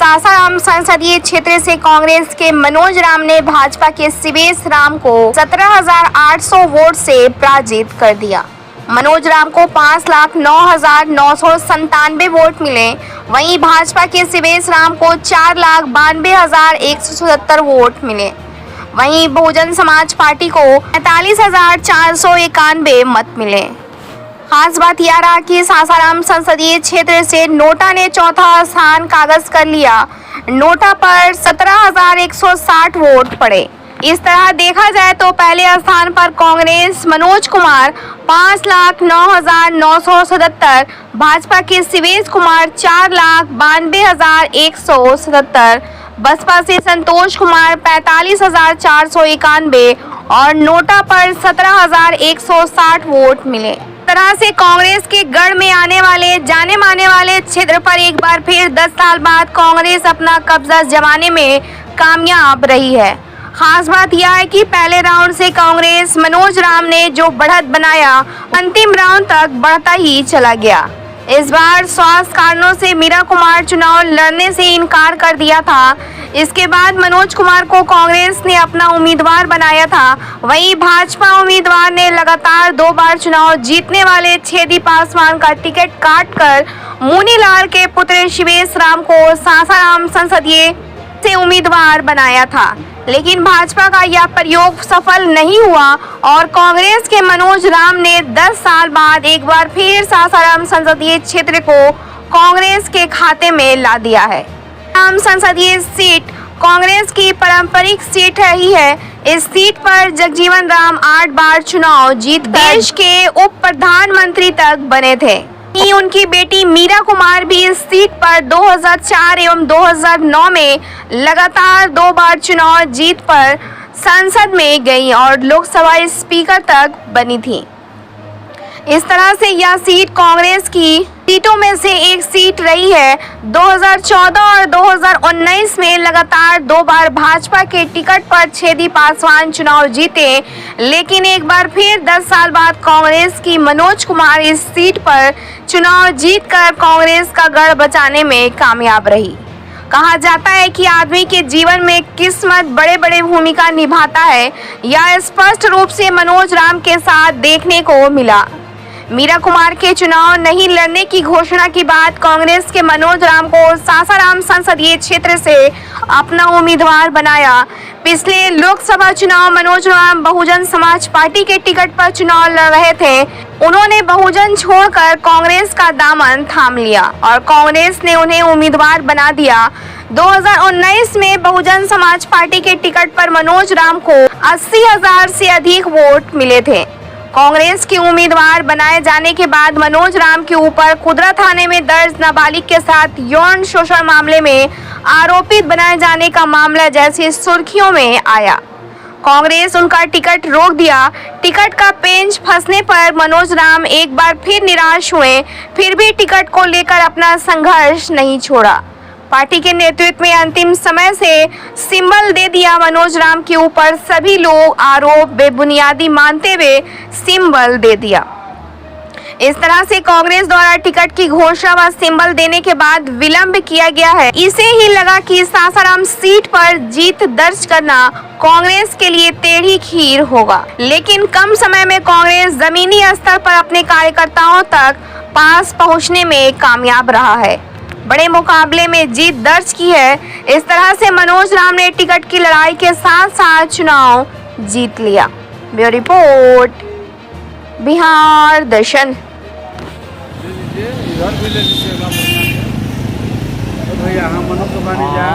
सासाराम संसदीय क्षेत्र से कांग्रेस के मनोज राम ने भाजपा के शिवेश राम को 17,800 वोट से पराजित कर दिया। मनोज राम को 5,09,997 वोट मिले। वहीं भाजपा के शिवेश राम को 4,92,177 वोट मिले। वहीं बहुजन समाज पार्टी को 45,491 मत मिले। खास बात यह रहा कि सासाराम संसदीय क्षेत्र से नोटा ने चौथा स्थान कागज कर लिया। नोटा पर 17,160 वोट पड़े। इस तरह देखा जाए तो पहले स्थान पर कांग्रेस मनोज कुमार 5,09,977, भाजपा के शिवेश कुमार 4,92,177, बसपा से संतोष कुमार 45,491 और नोटा पर 17,160 वोट मिले। तरह से कांग्रेस के गढ़ में आने वाले जाने माने वाले क्षेत्र पर एक बार फिर 10 साल बाद कांग्रेस अपना कब्जा जमाने में कामयाब रही है। खास बात यह है कि पहले राउंड से कांग्रेस मनोज राम ने जो बढ़त बनाया, अंतिम राउंड तक बढ़ता ही चला गया। इस बार स्वास्थ्य कारणों से मीरा कुमार चुनाव लड़ने से इनकार कर दिया था। इसके बाद मनोज कुमार को कांग्रेस ने अपना उम्मीदवार बनाया था। वहीं भाजपा उम्मीदवार ने लगातार 2 बार चुनाव जीतने वाले छेदी पासवान का टिकट काटकर मुनीलाल के पुत्र शिवेश राम को सासाराम संसदीय से उम्मीदवार बनाया था, लेकिन भाजपा का यह प्रयोग सफल नहीं हुआ और कांग्रेस के मनोज राम ने 10 साल बाद एक बार फिर सासाराम संसदीय क्षेत्र को कांग्रेस के खाते में ला दिया है। सासाराम संसदीय सीट कांग्रेस की पारंपरिक सीट रही है। इस सीट पर जगजीवन राम 8 बार चुनाव जीत देश के उप प्रधानमंत्री तक बने थे। उनकी बेटी मीरा कुमार भी इस सीट पर 2004 एवं 2009 में लगातार 2 बार चुनाव जीत पर संसद में गई और लोकसभा स्पीकर तक बनी थी। इस तरह से यह सीट कांग्रेस की सीटों में से एक सीट रही है। 2014 और 2019 में लगातार 2 बार भाजपा के टिकट पर छेदी पासवान चुनाव जीते, लेकिन एक बार फिर 10 साल बाद कांग्रेस की मनोज कुमार इस सीट पर चुनाव जीतकर कांग्रेस का गढ़ बचाने में कामयाब रही। कहा जाता है कि आदमी के जीवन में किस्मत बड़े भूमिका निभाता है। यह स्पष्ट रूप से मनोज राम के साथ देखने को मिला। मीरा कुमार के चुनाव नहीं लड़ने की घोषणा के बाद कांग्रेस के मनोज राम को सासाराम संसदीय क्षेत्र से अपना उम्मीदवार बनाया। पिछले लोकसभा चुनाव मनोज राम बहुजन समाज पार्टी के टिकट पर चुनाव लड़ रहे थे। उन्होंने बहुजन छोड़कर कांग्रेस का दामन थाम लिया और कांग्रेस ने उन्हें उम्मीदवार बना दिया। 2019 में बहुजन समाज पार्टी के टिकट पर मनोज राम को 80,000 से अधिक वोट मिले थे। कांग्रेस के उम्मीदवार बनाए जाने के बाद मनोज राम के ऊपर कुदरा थाने में दर्ज नाबालिग के साथ यौन शोषण मामले में आरोपित बनाए जाने का मामला जैसी सुर्खियों में आया। कांग्रेस उनका टिकट रोक दिया। टिकट का पेंच फंसने पर मनोज राम एक बार फिर निराश हुए, फिर भी टिकट को लेकर अपना संघर्ष नहीं छोड़ा। पार्टी के नेतृत्व में अंतिम समय से सिंबल दे दिया। मनोज राम के ऊपर सभी लोग आरोप बेबुनियादी मानते हुए सिंबल दे दिया। इस तरह से कांग्रेस द्वारा टिकट की घोषणा व सिंबल देने के बाद विलंब किया गया है। इसे ही लगा कि सासाराम सीट पर जीत दर्ज करना कांग्रेस के लिए टेढ़ी खीर होगा, लेकिन कम समय में कांग्रेस जमीनी स्तर पर अपने कार्यकर्ताओं तक पास पहुंचने में कामयाब रहा है, बड़े मुकाबले में जीत दर्ज की है। इस तरह से मनोज राम ने टिकट की लड़ाई के साथ साथ चुनाव जीत लिया। ब्यूरो रिपोर्ट, बिहार दर्शन। भैया हम मनोज दुकानी जा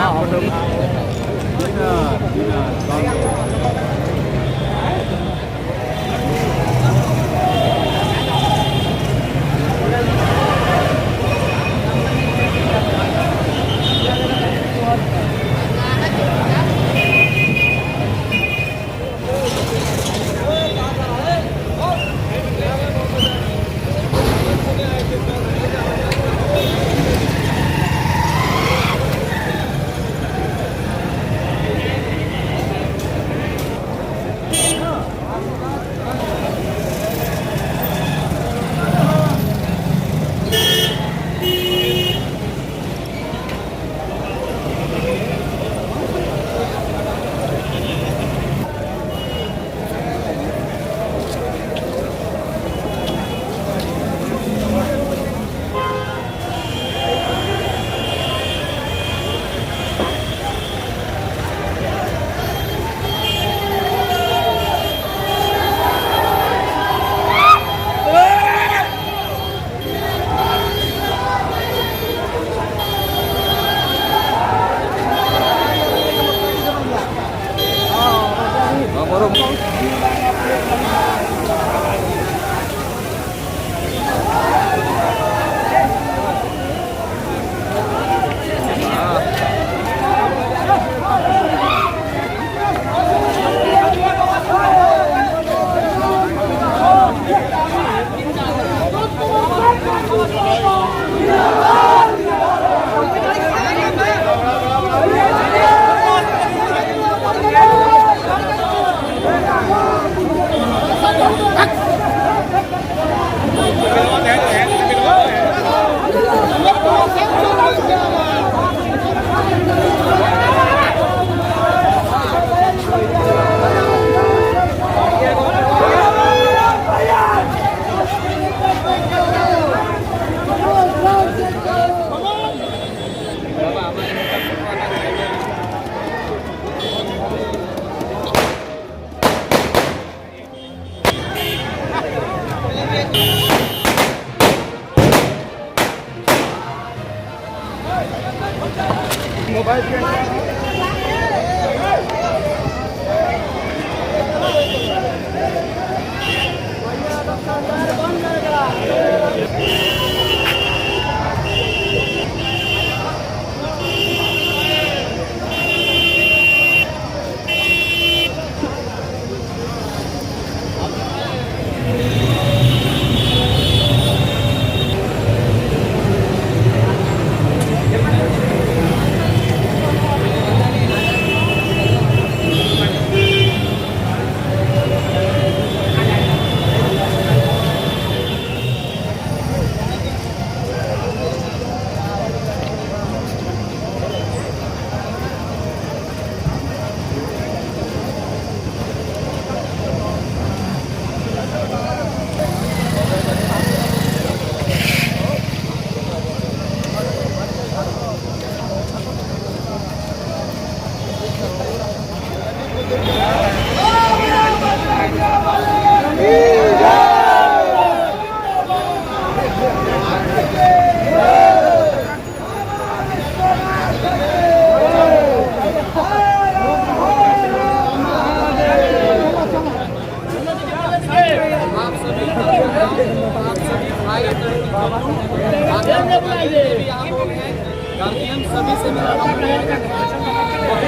गार्जियन सभी से बहुत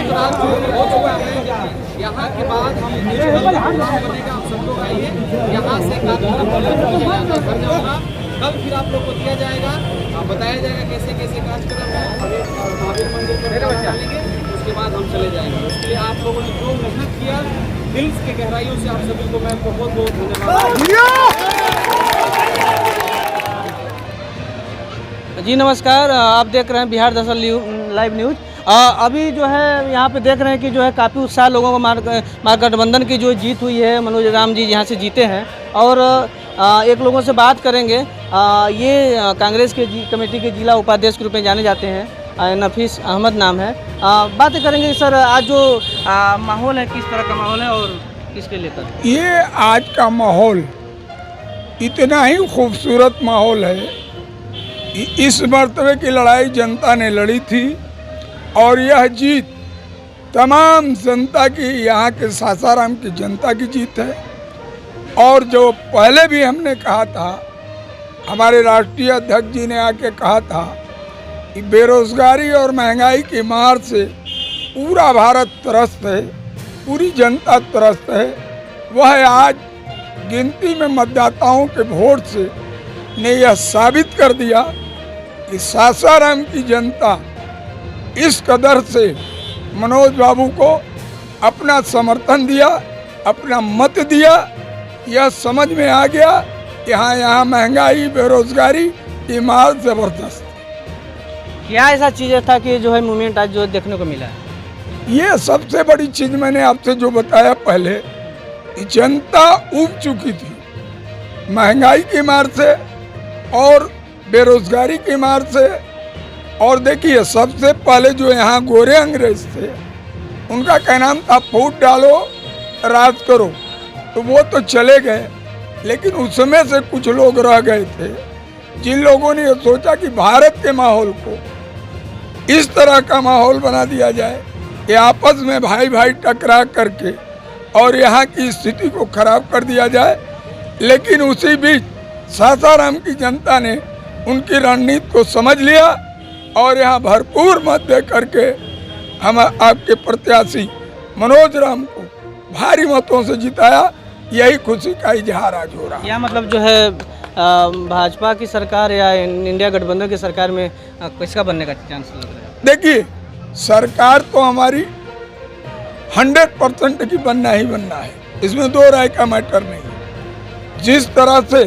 रात हो चुका है। यहाँ के बाद हम बनेगा, आप सब लोग आइए यहाँ से घर जाऊँगा। कल फिर आप लोग को दिया जाएगा, बताया जाएगा कैसे कैसे कार्यक्रम है। महावीर मंदिर पर चलेंगे, उसके बाद हम चले जाएंगे। इसके लिए आप लोगों ने जो मेहनत किया, दिल के गहराइयों से आप सभी को मैं बहुत बहुत धन्यवाद। जी नमस्कार, आप देख रहे हैं बिहार दरअसल लाइव न्यूज़। अभी जो है यहाँ पे देख रहे हैं कि जो है काफ़ी उत्साह लोगों को महागठबंधन की जो जीत हुई है, मनोज राम जी यहाँ से जीते हैं। और एक लोगों से बात करेंगे, ये कांग्रेस के कमेटी के जिला उपाध्यक्ष के रूप में जाने जाते हैं, नफीस अहमद नाम है। बातें करेंगे सर, आज जो माहौल है किस तरह का माहौल है और किसके लेकर? ये आज का माहौल इतना ही खूबसूरत माहौल है। इस मर्तबे की लड़ाई जनता ने लड़ी थी और यह जीत तमाम जनता की, यहाँ के सासाराम की जनता की जीत है। और जो पहले भी हमने कहा था, हमारे राष्ट्रीय अध्यक्ष जी ने आके कहा था कि बेरोजगारी और महंगाई की मार से पूरा भारत त्रस्त है, पूरी जनता त्रस्त है, वह आज गिनती में मतदाताओं के वोट से ने यह साबित कर दिया कि सासाराम की जनता इस कदर से मनोज बाबू को अपना समर्थन दिया, अपना मत दिया। यह समझ में आ गया कि हाँ, यहाँ महंगाई बेरोजगारी की मार जबरदस्त। क्या ऐसा चीज़ था कि जो है मूवमेंट आज जो देखने को मिला है? ये सबसे बड़ी चीज़ मैंने आपसे जो बताया पहले, कि जनता ऊब चुकी थी महंगाई की मार से और बेरोजगारी की मार से। और देखिए, सबसे पहले जो यहाँ गोरे अंग्रेज थे, उनका क्या नाम था, फूट डालो राज करो, तो वो तो चले गए। लेकिन उसमें से कुछ लोग रह गए थे जिन लोगों ने ये सोचा कि भारत के माहौल को इस तरह का माहौल बना दिया जाए कि आपस में भाई भाई टकरा करके और यहाँ की स्थिति को खराब कर दिया जाए। लेकिन उसी बीच सासाराम की जनता ने उनकी रणनीति को समझ लिया और यहाँ भरपूर मत दे करके हम आपके प्रत्याशी मनोज राम को भारी मतों से जिताया। यही खुशी का इजहार आज हो रहा है। क्या मतलब जो है भाजपा की सरकार या इंडिया गठबंधन की सरकार में किसका बनने का चांस लग रहा है? देखिए, सरकार तो हमारी 100% की बनना ही बनना है, इसमें दो राय का मैटर नहीं। जिस तरह से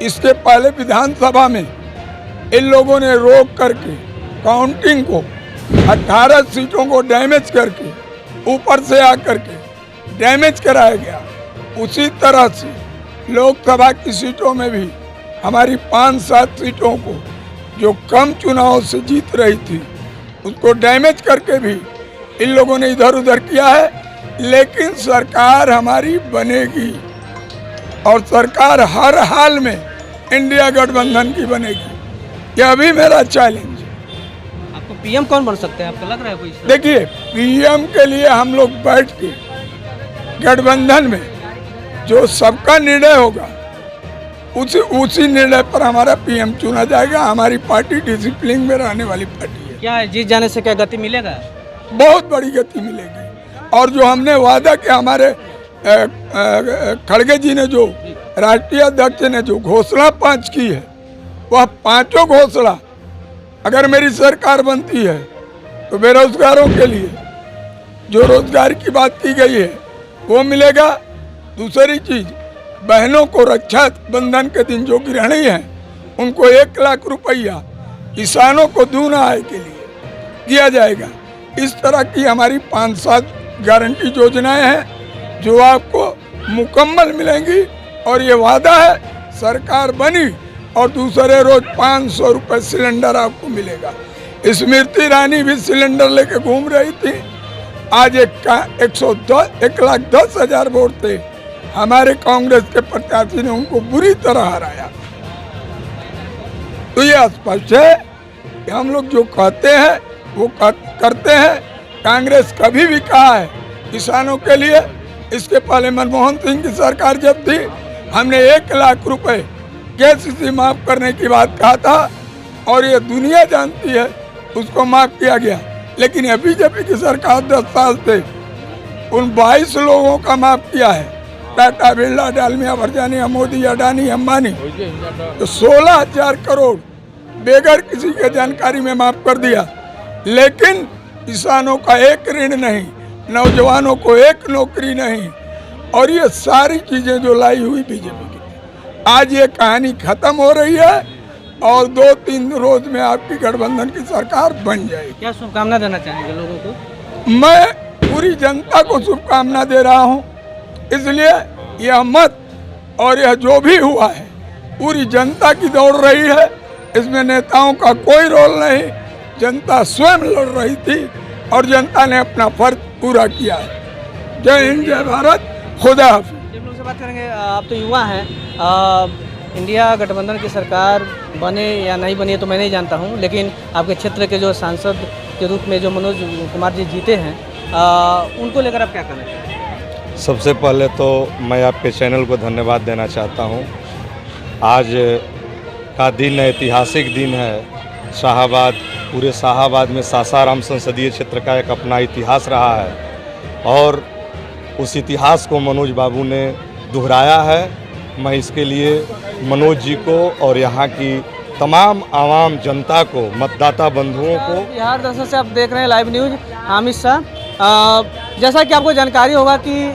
इसके पहले विधानसभा में इन लोगों ने रोक करके काउंटिंग को 18 सीटों को डैमेज करके ऊपर से आकर के डैमेज कराया गया, उसी तरह से लोकसभा की सीटों में भी हमारी 5-7 सीटों को जो कम चुनाव से जीत रही थी उसको डैमेज करके भी इन लोगों ने इधर उधर किया है। लेकिन सरकार हमारी बनेगी और सरकार हर हाल में इंडिया गठबंधन की बनेगी। यह भी मेरा चैलेंज है। पीएम कौन बन सकते हैं, आपको लग रहा है कोई? देखिए, पीएम के लिए हम लोग बैठ के गठबंधन में जो सबका निर्णय होगा उसी निर्णय पर हमारा पीएम चुना जाएगा। हमारी पार्टी डिसिप्लिन में रहने वाली पार्टी है। क्या है, जीत जाने से क्या गति मिलेगा? बहुत बड़ी गति मिलेगी। और जो हमने वादा किया, हमारे खड़गे जी ने जो राष्ट्रीय अध्यक्ष ने जो घोषणा 5 की है, वह 5 घोषणा अगर मेरी सरकार बनती है तो बेरोजगारों के लिए जो रोजगार की बात की गई है वो मिलेगा। दूसरी चीज, बहनों को रक्षा बंधन के दिन जो गृहिणी हैं उनको 1 लाख रुपया, किसानों को दूना आय के लिए दिया जाएगा। इस तरह की हमारी 5-7 गारंटी योजनाएं हैं जो आपको मुकम्मल मिलेंगी। और ये वादा है, सरकार बनी और दूसरे रोज 500 रुपये सिलेंडर आपको मिलेगा। स्मृति ईरानी भी सिलेंडर लेके घूम रही थी। आज 1,10,000 वोट थे, हमारे कांग्रेस के प्रत्याशी ने उनको बुरी तरह हराया। तो ये स्पष्ट है कि हम लोग जो कहते हैं वो करते हैं। कांग्रेस कभी भी कहा है किसानों के लिए, इसके पहले मनमोहन सिंह की सरकार जब थी, हमने 1 लाख रुपए केसीसी माफ करने की बात कहा था और ये दुनिया जानती है, उसको माफ किया गया। लेकिन ये बीजेपी की सरकार 10 साल से उन 22 लोगों का माफ किया है। टाटा, बिरला, डालमिया, भरजानी, मोदी, अडानी, अंबानी, तो 16,000 करोड़ बेगर किसी के जानकारी में माफ कर दिया। लेकिन किसानों का एक ऋण नहीं, नौजवानों को एक नौकरी नहीं, और ये सारी चीजें जो लाई हुई बीजेपी की, आज ये कहानी खत्म हो रही है और 2-3 रोज में आपकी गठबंधन की सरकार बन जाएगी। क्या शुभकामना देना चाहेंगे लोगों को? मैं पूरी जनता को शुभकामना दे रहा हूँ। इसलिए यह मत और यह जो भी हुआ है पूरी जनता की दौड़ रही है, इसमें नेताओं का कोई रोल नहीं। जनता स्वयं लड़ रही थी और जनता ने अपना फर्ज पूरा किया है। जय हिंद, जय भारत, खुदा हाफिज। जब लोग से बात करेंगे, आप तो युवा हैं, इंडिया गठबंधन की सरकार बने या नहीं बनी तो मैं नहीं जानता हूं, लेकिन आपके क्षेत्र के जो सांसद के रूप में जो मनोज कुमार जी जीते हैं, उनको लेकर आप क्या कहना चाहते हैं? सबसे पहले तो मैं आपके चैनल को धन्यवाद देना चाहता हूं। आज का दिन ऐतिहासिक दिन है। शाहाबाद, पूरे शाहाबाद में सासाराम संसदीय क्षेत्र का एक अपना इतिहास रहा है और उस इतिहास को मनोज बाबू ने दोहराया है। मैं इसके लिए मनोज जी को और यहाँ की तमाम आवाम जनता को, मतदाता बंधुओं को। बिहार दर्शन से आप देख रहे हैं लाइव न्यूज, हामिद शाह। जैसा कि आपको जानकारी होगा कि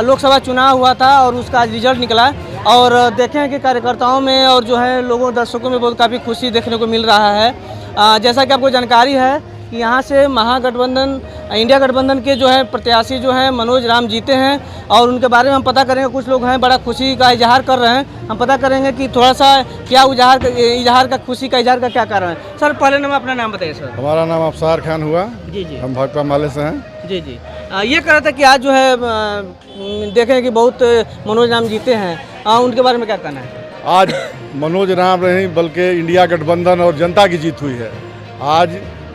लोकसभा चुनाव हुआ था और उसका आज रिजल्ट निकला और देखें कि कार्यकर्ताओं में और जो है लोगों दर्शकों में बहुत काफ़ी खुशी देखने को मिल रहा है। जैसा कि आपको जानकारी है कि यहाँ से महागठबंधन, इंडिया गठबंधन के जो है प्रत्याशी जो हैं मनोज राम जीते हैं और उनके बारे में हम पता करेंगे। कुछ लोग हैं बड़ा खुशी का इजहार कर रहे हैं, हम पता करेंगे कि थोड़ा सा क्या इजहार का खुशी का इजहार का क्या कारण है। सर, पहले नाम अपना नाम बताइए सर। हमारा नाम अफसार खान हुआ। जी जी। हम भाकपा माले से हैं। जी जी। ये कह रहा था कि आज जो है देखें कि बहुत मनोज राम जीते हैं, उनके बारे में क्या कहना है? आज मनोज राम नहीं बल्कि इंडिया गठबंधन और जनता की जीत हुई है। आज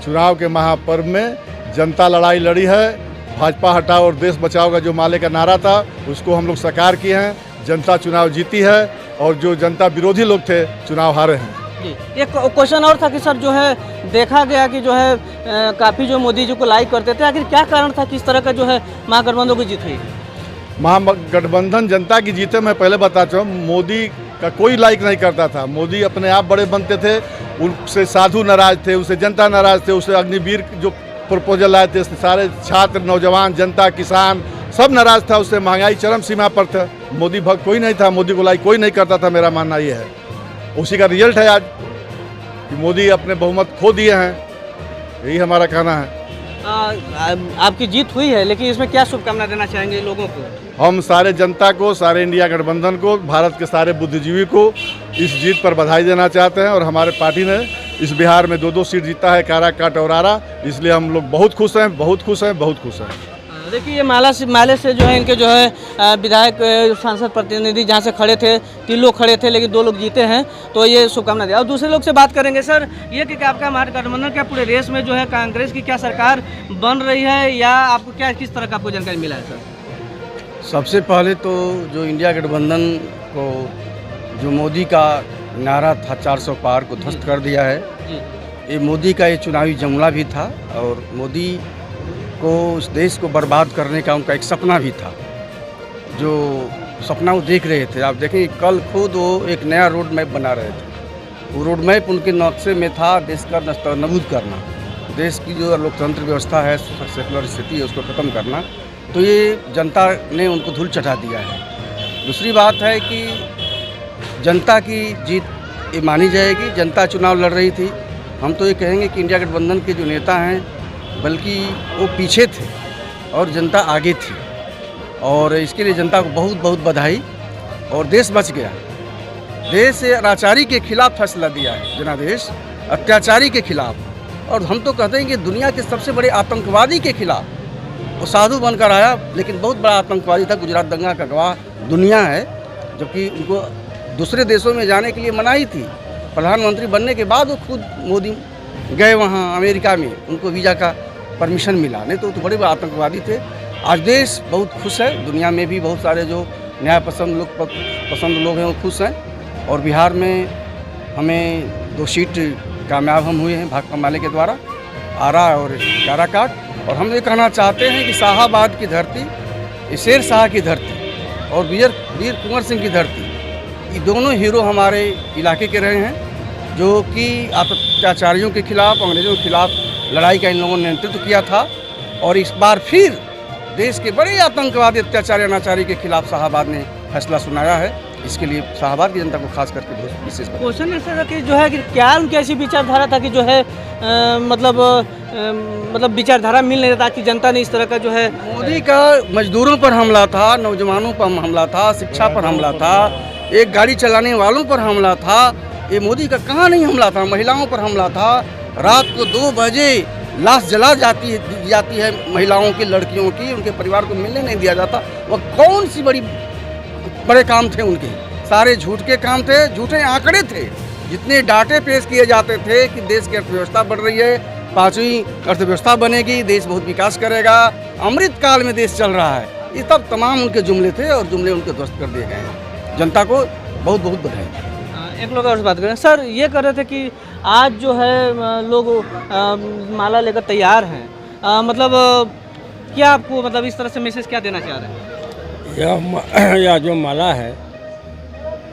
चुनाव के महापर्व में जनता लड़ाई लड़ी है। भाजपा हटाओ और देश बचाओ का जो माले का नारा था उसको हम लोग साकार किए हैं। जनता चुनाव जीती है और जो जनता विरोधी लोग थे चुनाव हारे हैं। जी, एक क्वेश्चन और था कि सर जो है देखा गया कि जो है काफ़ी जो मोदी जी को लाइक करते थे, आखिर क्या कारण था, किस तरह का जो है महागठबंधन की जीत हुई? महागठबंधन जनता की जीते। मैं पहले बताता हूँ, मोदी का कोई लाइक नहीं करता था। मोदी अपने आप बड़े बनते थे, उनसे साधु नाराज थे, उससे जनता नाराज थे। उससे अग्निवीर जो प्रपोजल लाए थे सारे छात्र, नौजवान, जनता, किसान सब नाराज था उससे। महंगाई चरम सीमा पर था। मोदी भक्त कोई नहीं था, मोदी को लाइक कोई नहीं करता था। मेरा मानना ये है, उसी का रिजल्ट है आज कि मोदी अपने बहुमत खो दिए हैं। यही हमारा कहना है। आपकी जीत हुई है, लेकिन इसमें क्या शुभकामना देना चाहेंगे लोगों को? हम सारे जनता को, सारे इंडिया गठबंधन को, भारत के सारे बुद्धिजीवी को इस जीत पर बधाई देना चाहते हैं। और हमारे पार्टी ने इस बिहार में 2-2 सीट जीता है, काराकाट और आरा। इसलिए हम लोग बहुत खुश हैं, बहुत खुश हैं, बहुत खुश हैं। देखिए ये माले से जो है इनके जो है विधायक सांसद प्रतिनिधि जहाँ से खड़े थे 3 लोग खड़े थे लेकिन 2 लोग जीते हैं, तो ये शुभकामना दिया। और दूसरे लोग से बात करेंगे। सर ये कि आपका महागठबंधन क्या पूरे देश में जो है कांग्रेस की क्या सरकार बन रही है या आपको क्या किस तरह का आपको जानकारी मिला है सर? सबसे पहले तो जो इंडिया गठबंधन को जो मोदी का नारा था 400 पार को ध्वस्त कर दिया है, जी ये मोदी का ये चुनावी जुमला भी था और मोदी को उस देश को बर्बाद करने का उनका एक सपना भी था, जो सपना वो देख रहे थे। आप देखें कल खुद वो एक नया रोड मैप बना रहे थे। वो रोड मैप उनके नक्शे में था देश का नस्तनाबूद करना, देश की जो लोकतंत्र व्यवस्था है, सेकुलर स्थिति है, उसको ख़त्म करना। तो ये जनता ने उनको धूल चटा दिया है। दूसरी बात है कि जनता की जीत ये मानी जाएगी। जनता चुनाव लड़ रही थी। हम तो ये कहेंगे कि इंडिया गठबंधन के जो नेता हैं बल्कि वो पीछे थे और जनता आगे थी, और इसके लिए जनता को बहुत बहुत बधाई। और देश बच गया। देश अनाचारी के खिलाफ फैसला दिया है जनादेश, अत्याचारी के खिलाफ। और हम तो कहते हैं कि दुनिया के सबसे बड़े आतंकवादी के खिलाफ वो साधु बनकर आया, लेकिन बहुत बड़ा आतंकवादी था। गुजरात दंगा का गवाह दुनिया है, जबकि उनको दूसरे देशों में जाने के लिए मनाही थी। प्रधानमंत्री बनने के बाद वो खुद मोदी गए वहाँ अमेरिका में, उनको वीज़ा का परमिशन मिला, नहीं तो बड़े बड़े आतंकवादी थे। आज देश बहुत खुश है, दुनिया में भी बहुत सारे जो न्याय पसंद लोग हैं वो खुश हैं। और बिहार में हमें 2 सीट कामयाब हम हुए हैं भाकपा माले के द्वारा, आरा और काराकाट। और हम ये कहना चाहते हैं कि शाहाबाद की धरती, शेर शाह की धरती और वीर कुंवर सिंह की धरती, ये दोनों हीरो हमारे इलाके के रहे हैं, जो कि अत्याचारियों के खिलाफ, अंग्रेजों के खिलाफ लड़ाई का इन लोगों ने नेतृत्व किया था। और इस बार फिर देश के बड़े आतंकवादी अत्याचारी अनाचारी के खिलाफ शाहाबाद ने फैसला सुनाया है। इसके लिए शाहाबाद की जनता को खास करके बहुत विशेष क्वेश्चन ऐसा था कि जो है कि क्या उनकी ऐसी विचारधारा था कि जो है मतलब विचारधारा मिल नहीं रहा था कि जनता ने इस तरह का जो है मोदी का मजदूरों पर हमला था, नौजवानों पर हमला था, शिक्षा पर हमला था, एक गाड़ी चलाने वालों पर हमला था। ये मोदी का कहाँ नहीं हमला था? महिलाओं पर हमला था। रात को 2 बजे लाश जला जाती है महिलाओं की, लड़कियों की, उनके परिवार को मिलने नहीं दिया जाता। वह कौन सी बड़े काम थे उनके? सारे झूठ के काम थे, झूठे आंकड़े थे। जितने डाटे पेश किए जाते थे कि देश की अर्थव्यवस्था बढ़ रही है, 5वीं अर्थव्यवस्था बनेगी, देश बहुत विकास करेगा, अमृत काल में देश चल रहा है, ये सब तमाम उनके जुमले थे और जुमले उनके ध्वस्त कर दिए गए हैं। जनता को बहुत बहुत बधाई। एक लोग और से बात करें। सर ये कर रहे थे कि आज जो है लोग माला लेकर तैयार हैं, मतलब क्या आपको मतलब इस तरह से मैसेज क्या देना चाह रहे हैं? यह जो माला है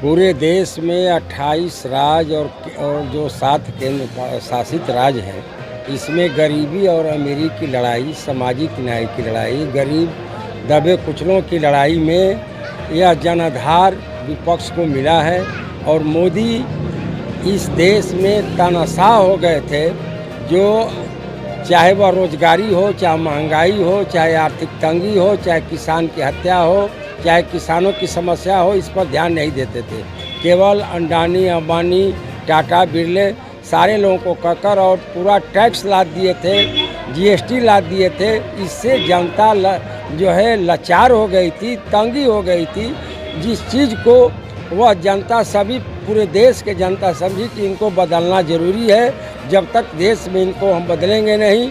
पूरे देश में 28 राज्य और जो 7 केंद्र शासित राज्य हैं, इसमें गरीबी और अमीरी की लड़ाई, सामाजिक न्याय की लड़ाई, गरीब दबे कुचलों की लड़ाई में यह जनाधार विपक्ष को मिला है। और मोदी इस देश में तानाशाह हो गए थे, जो चाहे वह रोजगारी हो, चाहे महंगाई हो, चाहे आर्थिक तंगी हो, चाहे किसान की हत्या हो, चाहे किसानों की समस्या हो, इस पर ध्यान नहीं देते थे। केवल अंडानी, अंबानी, टाटा, बिरले सारे लोगों को कहकर और पूरा टैक्स लाद दिए थे, जीएसटी लाद दिए थे। इससे जनता जो है लाचार हो गई थी, तंगी हो गई थी, जिस चीज़ को वह जनता सभी पूरे देश के जनता समझी कि इनको बदलना ज़रूरी है। जब तक देश में इनको हम बदलेंगे नहीं,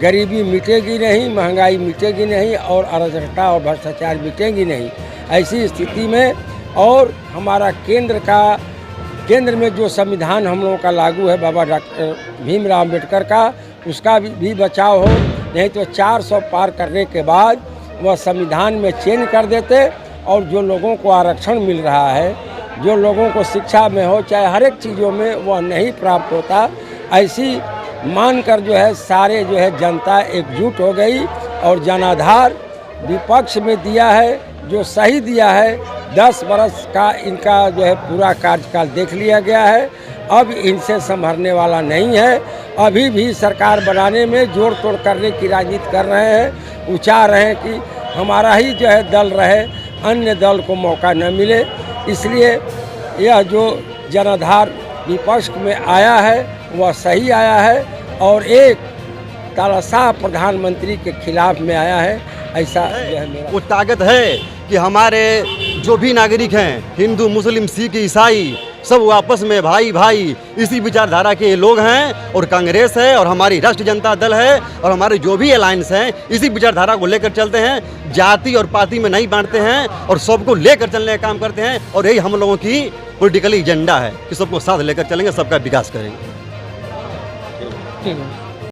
गरीबी मिटेगी नहीं, महंगाई मिटेगी नहीं और अराजकता और भ्रष्टाचार मिटेगी नहीं। ऐसी स्थिति में और हमारा केंद्र में जो संविधान हम लोगों का लागू है बाबा डॉक्टर भीमराव अम्बेडकर का, उसका भी बचाव हो, नहीं तो 400 पार करने के बाद वह संविधान में चेंज कर देते। और जो लोगों को आरक्षण मिल रहा है, जो लोगों को शिक्षा में हो, चाहे हर एक चीज़ों में वह नहीं प्राप्त होता, ऐसी मानकर जो है सारे जो है जनता एकजुट हो गई और जनाधार विपक्ष में दिया है, जो सही दिया है। 10 बरस का इनका जो है पूरा कार्यकाल देख लिया गया है, अब इनसे संभलने वाला नहीं है। अभी भी सरकार बनाने में जोड़ तोड़ करने की राजनीति कर रहे हैं, वो चाह रहे हैं कि हमारा ही जो है दल रहे, अन्य दल को मौका न मिले। इसलिए यह जो जनाधार विपक्ष में आया है वह सही आया है और एक तानाशाह प्रधानमंत्री के खिलाफ में आया है। ऐसा जो है मेरा वो ताकत है कि हमारे जो भी नागरिक हैं, हिंदू, मुस्लिम, सिख, ईसाई, सब आपस में भाई भाई इसी विचारधारा के लोग हैं। और कांग्रेस है और हमारी राष्ट्रीय जनता दल है और हमारे जो भी अलायंस हैं इसी विचारधारा को लेकर चलते हैं। जाति और पाति में नहीं बांटते हैं और सबको लेकर चलने का काम करते हैं। और यही हम लोगों की पॉलिटिकल एजेंडा है कि सबको साथ लेकर चलेंगे, सबका विकास करेंगे। ठीक है।